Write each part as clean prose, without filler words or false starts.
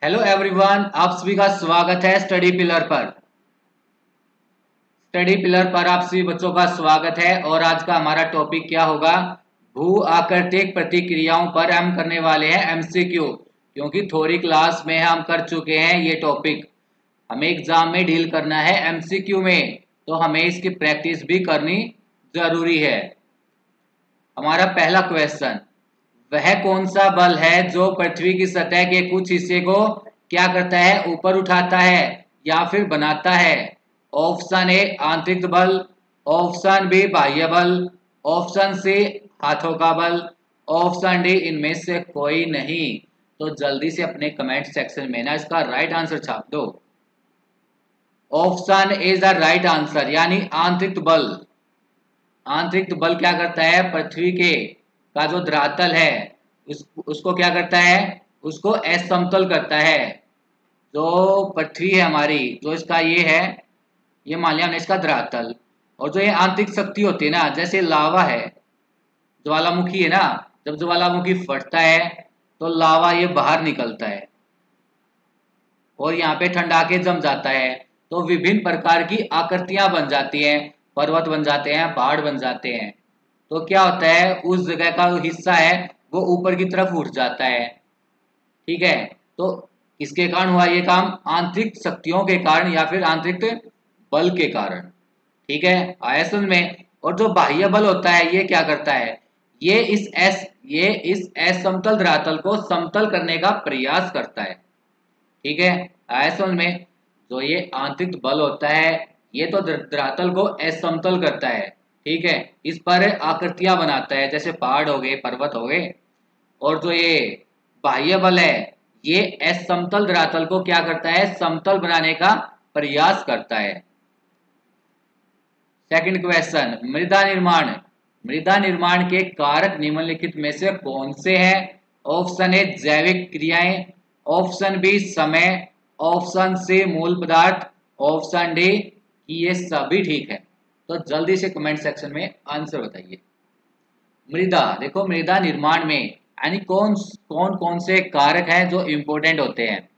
Hello everyone, आप सभी का स्वागत है स्टडी पिलर पर। स्टडी पिलर पर आप सभी बच्चों का स्वागत है। और आज का हमारा टॉपिक क्या होगा? भू आकृतिक प्रतिक्रियाओं पर हम करने वाले हैं एमसीक्यू। क्योंकि थोड़ी क्लास में हम कर चुके हैं ये टॉपिक, हमें एग्जाम में डील करना है एमसीक्यू में, तो हमें इसकी प्रैक्टिस भी करनी जरूरी है। हमारा पहला क्वेश्चन, वह कौन सा बल है जो पृथ्वी की सतह के कुछ हिस्से को क्या करता है? ऊपर उठाता है या फिर बनाता है? ऑप्शन ए आंतरिक बल, ऑप्शन बी बाह्य बल, ऑप्शन सी हाथों का बल, ऑप्शन डी इनमें से कोई नहीं। तो जल्दी से अपने कमेंट सेक्शन में ना इसका राइट आंसर छाप दो। Option is the right answer, यानी आंतरिक बल। आंतरिक बल क्या करता है? पृथ्वी के का जो धरातल है उसको क्या करता है? उसको असमतल करता है। जो पृथ्वी है हमारी, जो इसका ये है, ये मान लिया हमने इसका धरातल। और जो ये आंतरिक शक्ति होती है ना, जैसे लावा है, ज्वालामुखी है ना, जब ज्वालामुखी फटता है तो लावा ये बाहर निकलता है और यहाँ पे ठंडा के जम जाता है, तो विभिन्न प्रकार की आकृतियां बन जाती हैं, पर्वत बन जाते हैं, पहाड़ बन जाते हैं। तो क्या होता है, उस जगह का हिस्सा है वो ऊपर की तरफ उठ जाता है। ठीक है, तो किसके कारण हुआ ये काम? आंतरिक शक्तियों के कारण या फिर आंतरिक बल के कारण। ठीक है, आयतन में। और जो बाह्य बल होता है ये क्या करता है? ये इस समतल धरातल को समतल करने का प्रयास करता है। ठीक है, आयतन में जो ये आंतरिक बल होता है ये तो धरातल को असमतल करता है। ठीक है, इस पर आकृतियां बनाता है, जैसे पहाड़ हो गए, पर्वत हो गए। और जो ये बाह्य बल है ये असमतल धरातल को क्या करता है? समतल बनाने का प्रयास करता है। सेकंड क्वेश्चन, मृदा निर्माण। मृदा निर्माण के कारक निम्नलिखित में से कौन से हैं? ऑप्शन ए जैविक क्रियाएं, ऑप्शन बी समय, ऑप्शन सी मूल पदार्थ, ऑप्शन डी कि ये सभी ठीक है। तो जल्दी से कमेंट सेक्शन में आंसर बताइए। मृदा, देखो मृदा निर्माण में यानी कौन कौन कौन से कारक हैं जो इंपॉर्टेंट होते हैं?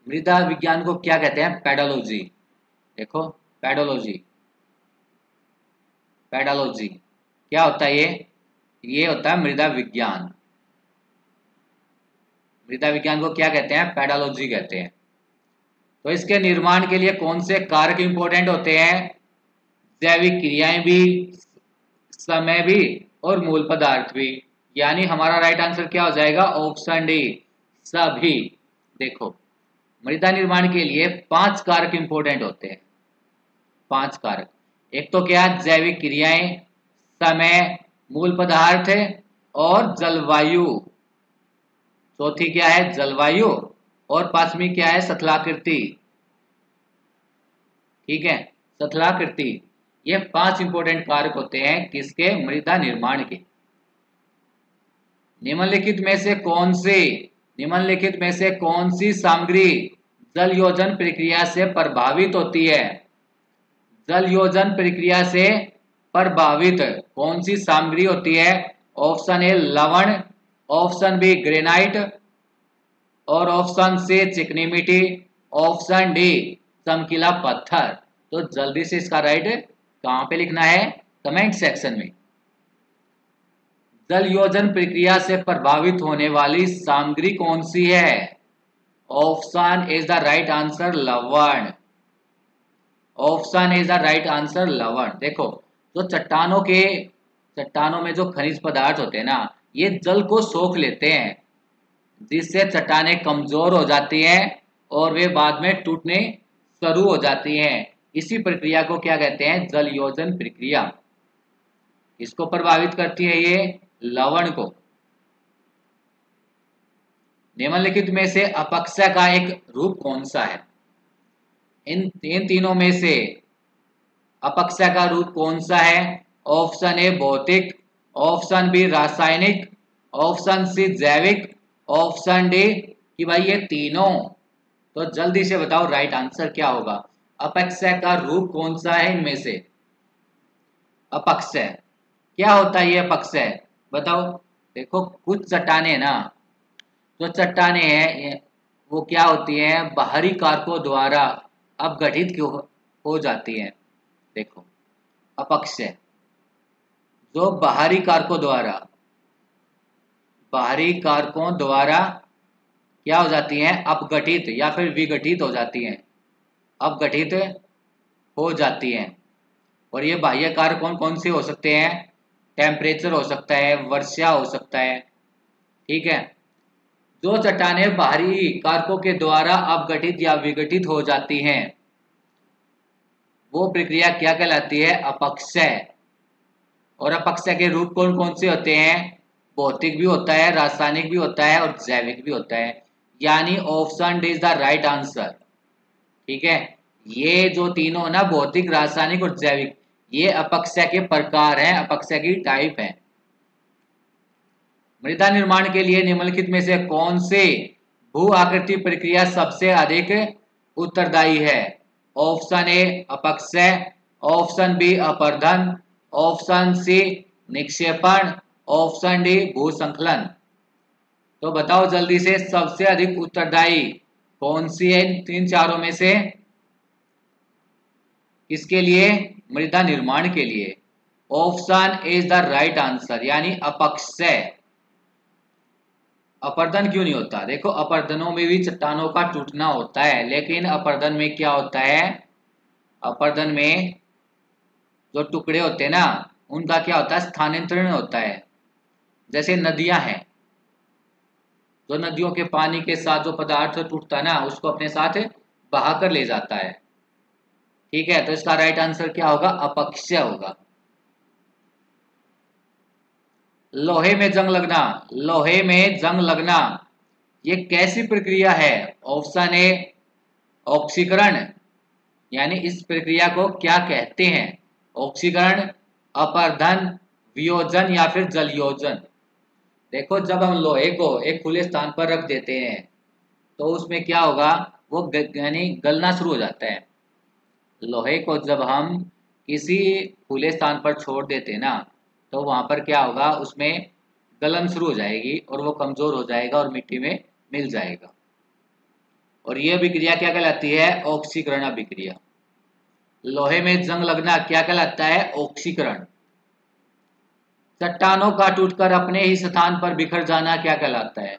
मृदा विज्ञान को क्या कहते हैं? पेडोलॉजी। देखो, पेडोलॉजी, पेडोलॉजी क्या होता है? ये होता है मृदा विज्ञान। मृदा विज्ञान को क्या कहते हैं? पेडोलॉजी कहते हैं। तो इसके निर्माण के लिए कौन से कारक इंपॉर्टेंट होते हैं? जैविक क्रियाएं भी, समय भी और मूल पदार्थ भी। यानी हमारा राइट आंसर क्या हो जाएगा? ऑप्शन डी, सभी। देखो, मृदा निर्माण के लिए 5 कारक इंपॉर्टेंट होते हैं। 5 कारक। एक तो क्या? जैविक क्रियाएं, समय, मूल पदार्थ और जलवायु। चौथी क्या है? जलवायु। और पांचवी क्या है? स्थलाकृति। ठीक है, स्थलाकृति। ये 5 इंपॉर्टेंट कारक होते हैं किसके? मृदा निर्माण के। निम्नलिखित में से कौन सी सामग्री जल योजन प्रक्रिया से प्रभावित होती है? जल योजन प्रक्रिया से प्रभावित कौन सी सामग्री होती है? ऑप्शन ए लवण, ऑप्शन बी ग्रेनाइट, और ऑप्शन सी चिकनी मिट्टी, ऑप्शन डी चमकीला पत्थर। तो जल्दी से इसका राइट कहां पे लिखना है? कमेंट सेक्शन में। जल योजन प्रक्रिया से प्रभावित होने वाली सामग्री कौन सी है? Option is the right answer लवण। Option is the right answer लवण। देखो, जो चट्टानों में जो खनिज पदार्थ होते हैं ना, ये जल को सोख लेते हैं, जिससे चट्टानें कमजोर हो जाती हैं और वे बाद में टूटने शुरू हो जाती हैं। इसी प्रक्रिया को क्या कहते हैं? जल योजन प्रक्रिया। इसको प्रभावित करती है ये लवण को। निम्नलिखित में से अपक्षय का एक रूप कौन सा है? इन तीनों में से अपक्षय का रूप कौन सा है? ऑप्शन ए भौतिक, ऑप्शन बी रासायनिक, ऑप्शन सी जैविक, ऑप्शन डी कि भाई ये तीनों। तो जल्दी से बताओ राइट आंसर क्या होगा? अपक्षय का रूप कौन सा है इनमें से? अपक्षय क्या होता है? ये अपक्षय बताओ। देखो, कुछ चट्टानें ना, जो चट्टाने हैं वो क्या होती हैं, बाहरी कारकों द्वारा अपघटित क्यों हो जाती हैं। देखो अपक्षय, जो बाहरी कारकों द्वारा क्या हो जाती हैं, अपघटित या फिर विघटित हो जाती हैं, अपघटित हो जाती हैं। और ये बाह्य कारक कौन कौन से हो सकते हैं, टेम्परेचर हो सकता है, वर्षा हो सकता है। ठीक है, जो चट्टानें बाहरी कारकों के द्वारा अपघटित या विघटित हो जाती हैं वो प्रक्रिया क्या कहलाती है, अपक्षय। और अपक्षय के रूप कौन कौन से होते हैं, भौतिक भी होता है, रासायनिक भी होता है और जैविक भी होता है। यानी option D is the right answer. ठीक है, ये जो तीनों ना, भौतिक, रासायनिक और जैविक, ये अपक्षय के प्रकार हैं, अपक्षय की टाइप है। मृदा निर्माण के लिए निम्नलिखित में से कौन से भू आकृति प्रक्रिया सबसे अधिक उत्तरदायी है। ऑप्शन ए अपक्षय, ऑप्शन बी अपर्धन, ऑप्शन सी निक्षेपण, ऑप्शन डी भूसंकलन। तो बताओ जल्दी से, सबसे अधिक उत्तरदायी कौन सी है इन तीन चारों में से, किसके लिए, मृदा निर्माण के लिए। Option is the right answer, यानी अपक्षय। अपर्दन क्यों नहीं होता, देखो अपर्दनों में भी चट्टानों का टूटना होता है, लेकिन अपर्दन में क्या होता है, अपर्दन में जो टुकड़े होते हैं ना उनका क्या होता है, स्थानांतरण होता है। जैसे नदियां हैं, जो नदियों के पानी के साथ जो पदार्थ टूटता है ना उसको अपने साथ बहा कर ले जाता है। ठीक है, तो इसका राइट आंसर क्या होगा, अपक्षय होगा। लोहे में जंग लगना, लोहे में जंग लगना ये कैसी प्रक्रिया है। ऑप्शन ए ऑक्सीकरण, यानी इस प्रक्रिया को क्या कहते हैं, ऑक्सीकरण, अपरधन, वियोजन या फिर जलयोजन। देखो जब हम लोहे को एक खुले स्थान पर रख देते हैं तो उसमें क्या होगा, वो यानी गलना शुरू हो जाता है। लोहे को जब हम किसी खुले स्थान पर छोड़ देते हैं ना तो वहां पर क्या होगा, उसमें गलन शुरू हो जाएगी और वो कमजोर हो जाएगा और मिट्टी में मिल जाएगा। और यह अभिक्रिया क्या कहलाती है, ऑक्सीकरण अभिक्रिया। लोहे में जंग लगना क्या कहलाता है, ऑक्सीकरण। चट्टानों का टूटकर अपने ही स्थान पर बिखर जाना क्या कहलाता है,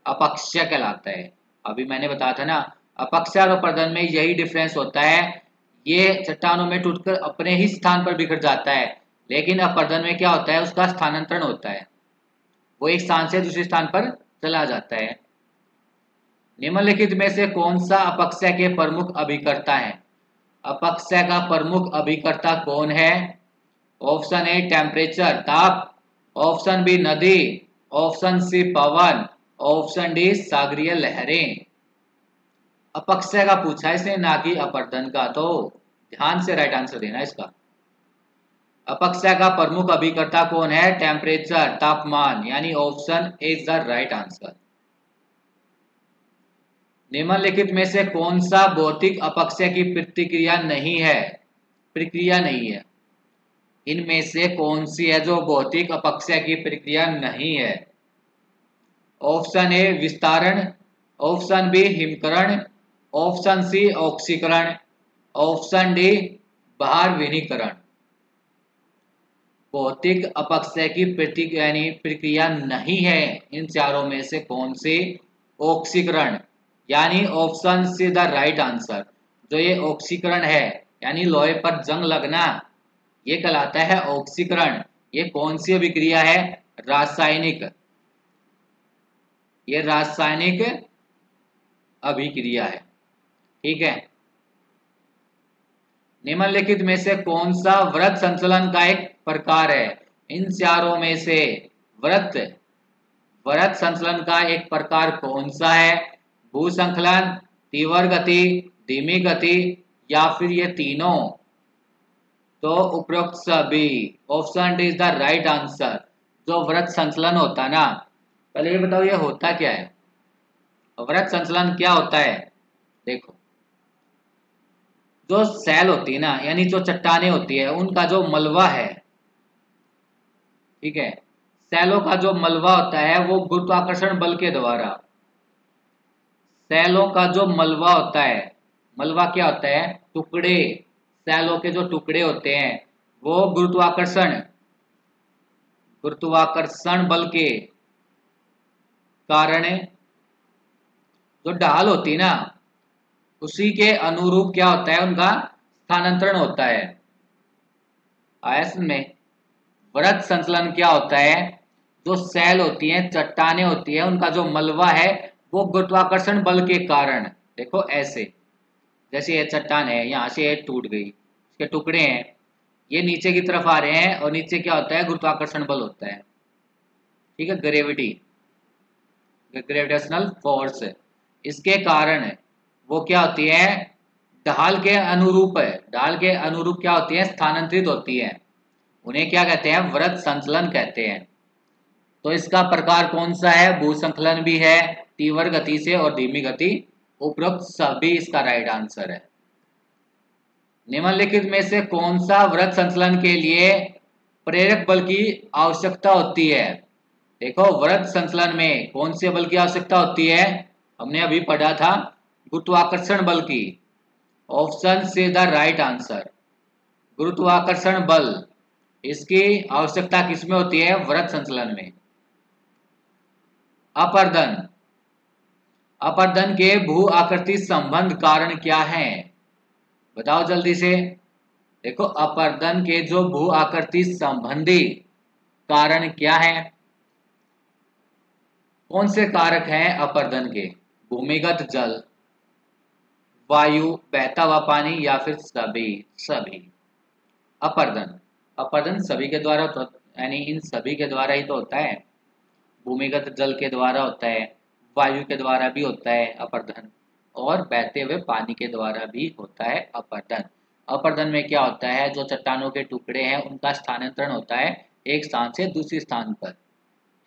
अपक्षय कहलाता है। अभी मैंने बताया था ना, अपक्षय और अपरदन में यही डिफरेंस होता है। ये चट्टानों में टूटकर अपने ही स्थान पर बिखर जाता है, लेकिन अपरदन में क्या होता है, उसका स्थानांतरण होता है, वो एक स्थान से दूसरे स्थान पर चला जाता है। निम्नलिखित में से कौन सा अपक्षय के प्रमुख अभिकर्ता है, अपक्षय का प्रमुख अभिकर्ता कौन है। ऑप्शन ए टेम्परेचर, ताप, ऑप्शन बी नदी, ऑप्शन सी पवन, ऑप्शन डी सागरीय लहरें। अपक्षय का पूछा है इसने, ना कि अपरदन का, तो ध्यान से राइट आंसर देना इसका। अपक्षय का प्रमुख अभिकर्ता कौन है, टेम्परेचर, तापमान, यानी option is the right answer. निम्नलिखित में से कौन सा भौतिक अपक्षय की प्रतिक्रिया नहीं है, प्रक्रिया नहीं है। इनमें से कौन सी है जो भौतिक अपक्षय की प्रक्रिया नहीं है। ऑप्शन ए विस्तारण, ऑप्शन बी हिमकरण, ऑप्शन सी ऑक्सीकरण, ऑप्शन डी बाहर विनीकरण। भौतिक अपक्षय की प्रक्रिया नहीं है इन चारों में से कौन सी, ऑक्सीकरण, यानी option see the right answer. जो ये ऑक्सीकरण है यानी लोहे पर जंग लगना, ये कहलाता है ऑक्सीकरण। ये कौन सी अभिक्रिया है, रासायनिक, ये रासायनिक अभिक्रिया है। ठीक है, निम्नलिखित में से कौन सा वृत्त संचलन का एक प्रकार है। इन चारों में से वृत्त संचलन का एक प्रकार कौन सा है, भूसंकलन, तीव्र गति, धीमी गति या फिर ये तीनों। तो उपरोक्त सभी, option D is the right answer. जो वृत्त संचलन होता ना, पहले ये बताओ ये होता क्या है, वृत्त संचलन क्या होता है। देखो जो सेल होती है ना, यानी जो चट्टाने होती है उनका जो मलबा है, ठीक है, सेलों का जो मलबा होता है वो गुरुत्वाकर्षण बल के द्वारा सैलों का जो मलबा होता है, मलबा क्या होता है, टुकड़े, सैलों के जो टुकड़े होते हैं वो गुरुत्वाकर्षण बल के कारण जो ढाल होती है ना उसी के अनुरूप क्या होता है, उनका स्थानांतरण होता है। आयतन में वृत्त संचलन क्या होता है, जो सेल होती हैं, चट्टाने होती है, उनका जो मलबा है वो गुरुत्वाकर्षण बल के कारण, देखो ऐसे, जैसे ये चट्टान है, यहाँ से ये टूट गई, इसके टुकड़े हैं, ये नीचे की तरफ आ रहे हैं और नीचे क्या होता है, गुरुत्वाकर्षण बल होता है, ठीक है, ग्रेविटेशनल फोर्स, इसके कारण वो क्या होती है, ढाल के अनुरूप है, ढाल के अनुरूप क्या होती है, स्थानांतरित होती है, उन्हें क्या कहते हैं, वृत्त संचलन कहते हैं। तो इसका प्रकार कौन सा है, भूसंकलन भी है, तीव्र गति से और धीमी गति, उपरोक्त सभी इसका राइट आंसर है। निम्नलिखित में से कौन सा वृत्त संचलन के लिए प्रेरक बल की आवश्यकता होती है, देखो वृत्त संचलन में कौन से बल की आवश्यकता होती है, हमने अभी पढ़ा था गुरुत्वाकर्षण बल की, ऑप्शन से द राइट आंसर, गुरुत्वाकर्षण बल, इसकी आवश्यकता किसमें होती है, वृत्त संचलन में। अपर्दन, अपर्दन के भू आकृति संबंध कारण क्या है, बताओ जल्दी से। देखो अपर्दन के जो भू आकृति संबंधी कारण क्या है, कौन से कारक हैं अपर्दन के, भूमिगत जल, वायु, बहता हुआ पानी, या फिर सभी सभी। अपर्दन, अपर्दन सभी के द्वारा तो, यानी इन सभी के द्वारा ही तो होता है, भूमिगत जल के द्वारा होता है, वायु के द्वारा भी होता है अपर्दन, और बहते हुए पानी के द्वारा भी होता है अपर्दन। अपर्दन में क्या होता है, जो चट्टानों के टुकड़े हैं उनका स्थानांतरण होता है एक स्थान से दूसरे स्थान पर,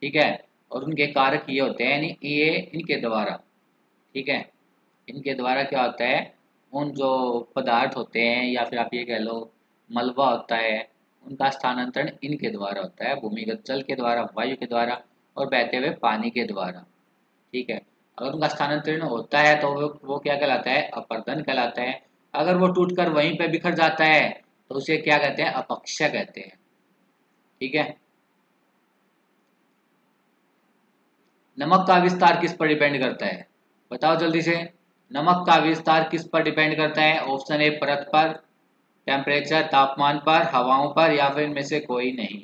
ठीक है, और उनके कारक ये होते हैं, यानी ये इनके द्वारा, ठीक है, इनके द्वारा क्या होता है, उन जो पदार्थ होते हैं या फिर आप ये कह लो मलबा होता है, उनका स्थानांतरण इनके द्वारा होता है, भूमिगत जल के द्वारा, वायु के द्वारा और बहते हुए पानी के द्वारा, ठीक है। अगर उनका स्थानांतरण होता है तो वो क्या कहलाता है, अपर्दन कहलाता है। अगर वो टूटकर वहीं पे बिखर जाता है तो उसे क्या कहते हैं, अपक्षय कहते हैं, ठीक है। नमक का विस्तार किस पर डिपेंड करता है, बताओ जल्दी से, नमक का विस्तार किस पर डिपेंड करता है, ऑप्शन ए परत पर, टेम्परेचर तापमान पर, हवाओं पर, या फिर इनमें से कोई नहीं।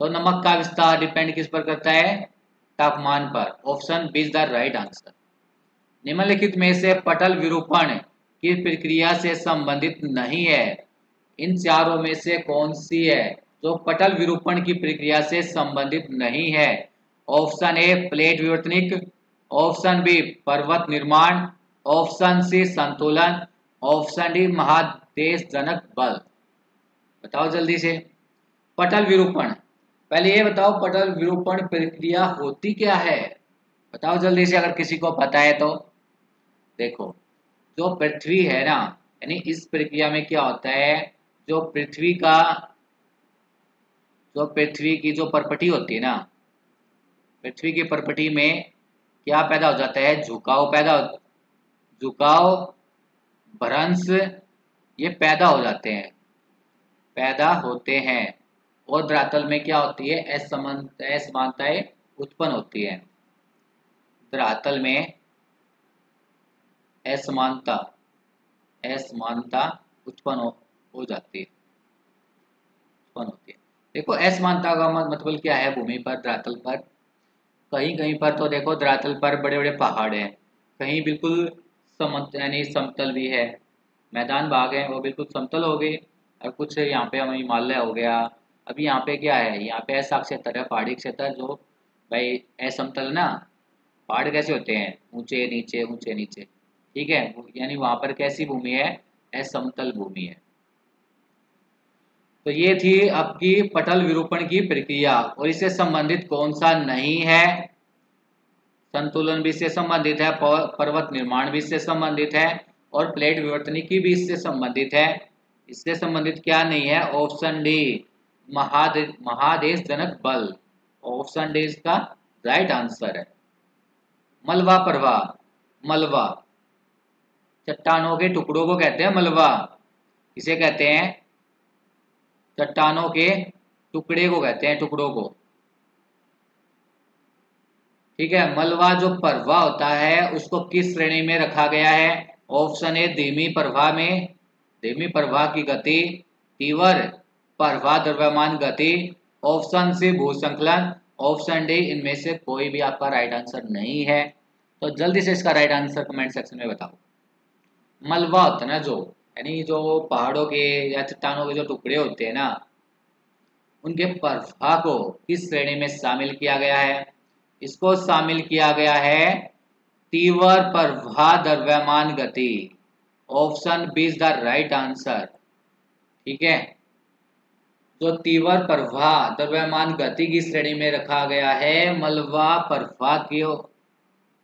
तो नमक का विस्तार डिपेंड किस पर करता है, तापमान पर, option B is the right answer. निम्नलिखित में से पटल विरूपण की प्रक्रिया से संबंधित नहीं है, इन चारों में से कौन सी है जो पटल विरूपण की प्रक्रिया से संबंधित नहीं है, ऑप्शन ए प्लेट विवर्तनिक, ऑप्शन बी पर्वत निर्माण, ऑप्शन सी संतुलन, ऑप्शन डी महादेशजनक बल, बताओ जल्दी से। पटल विरूपण, पहले ये बताओ पटल विरूपण प्रक्रिया होती क्या है, बताओ जल्दी से, अगर किसी को पता है तो। देखो जो पृथ्वी है ना, यानी इस प्रक्रिया में क्या होता है, जो पृथ्वी की जो परपटी होती है ना, पृथ्वी की परपटी में क्या पैदा हो जाता है, झुकाव, भ्रंश, ये पैदा होते हैं और धरातल में क्या होती है, असमानताएं उत्पन्न होती है, धरातल में असमानता उत्पन्न हो जाती है, उत्पन्न होती है। देखो असमानता का मतलब क्या है, भूमि पर, धरातल पर, कहीं कहीं पर तो देखो धरातल पर बड़े बड़े पहाड़ हैं, कहीं बिल्कुल यानी समतल भी है, मैदान भाग है वो बिल्कुल समतल हो गए, और कुछ यहाँ पे हमें हिमालय हो गया। अभी यहाँ पे क्या है, यहाँ पे ऐसा क्षेत्र है, पहाड़ी क्षेत्र, जो भाई असमतल ना, पहाड़ कैसे होते हैं, ऊंचे नीचे ऊंचे नीचे, ठीक है, यानी वहां पर कैसी भूमि है, असमतल भूमि है। तो ये थी आपकी पटल विरूपण की प्रक्रिया, और इससे संबंधित कौन सा नहीं है, संतुलन भी इससे संबंधित है, पर्वत निर्माण भी इससे संबंधित है, और प्लेट विवर्तनिकी भी इससे संबंधित है। इससे संबंधित क्या नहीं है, ऑप्शन डी महादेशजनक बल, ऑप्शन डी इसका राइट आंसर है। मलबा प्रवाह, मलबा, चट्टानों के टुकड़ों को कहते हैं मलबा। इसे कहते हैं चट्टानों के टुकड़े को कहते हैं, टुकड़ों को। ठीक है, मलबा जो प्रवाह होता है उसको किस श्रेणी में रखा गया है? ऑप्शन ए धीमी प्रवाह में, धीमी प्रवाह की गति, तीव्र प्रवाह द्रव्यमान गति, ऑप्शन सी भूसंकलन, ऑप्शन डी इनमें से कोई भी आपका राइट आंसर नहीं है। तो जल्दी से इसका राइट आंसर कमेंट सेक्शन में बताओ। मलबा होता है ना जो, यानी जो पहाड़ों के या चट्टानों के जो टुकड़े होते हैं ना, उनके प्रवाह को किस श्रेणी में शामिल किया गया है? इसको शामिल किया गया है तीव्र प्रवाह द्रव्यमान गति। Option B is the right answer. ठीक है, जो तीव्र प्रवाह द्रव्यमान गति की श्रेणी में रखा गया है मलबा प्रवाह की,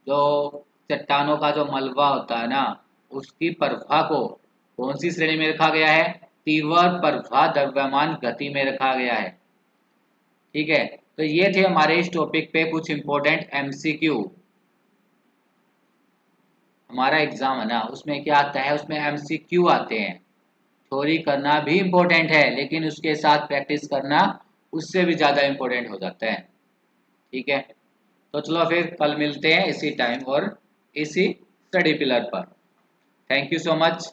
जो चट्टानों का जो मलबा होता है ना, उसकी प्रवाह को कौन सी श्रेणी में रखा गया है? तीव्र प्रवाह द्रव्यमान गति में रखा गया है। ठीक है, तो ये थे हमारे इस टॉपिक पे कुछ इंपॉर्टेंट एमसीक्यू। हमारा एग्जाम है ना, उसमें क्या आता है, उसमें एमसीक्यू आते हैं। थ्योरी करना भी इम्पोर्टेंट है, लेकिन उसके साथ प्रैक्टिस करना उससे भी ज़्यादा इम्पोर्टेंट हो जाता है। ठीक है, तो चलो फिर कल मिलते हैं इसी टाइम और इसी स्टडी पिलर पर। Thank you so much.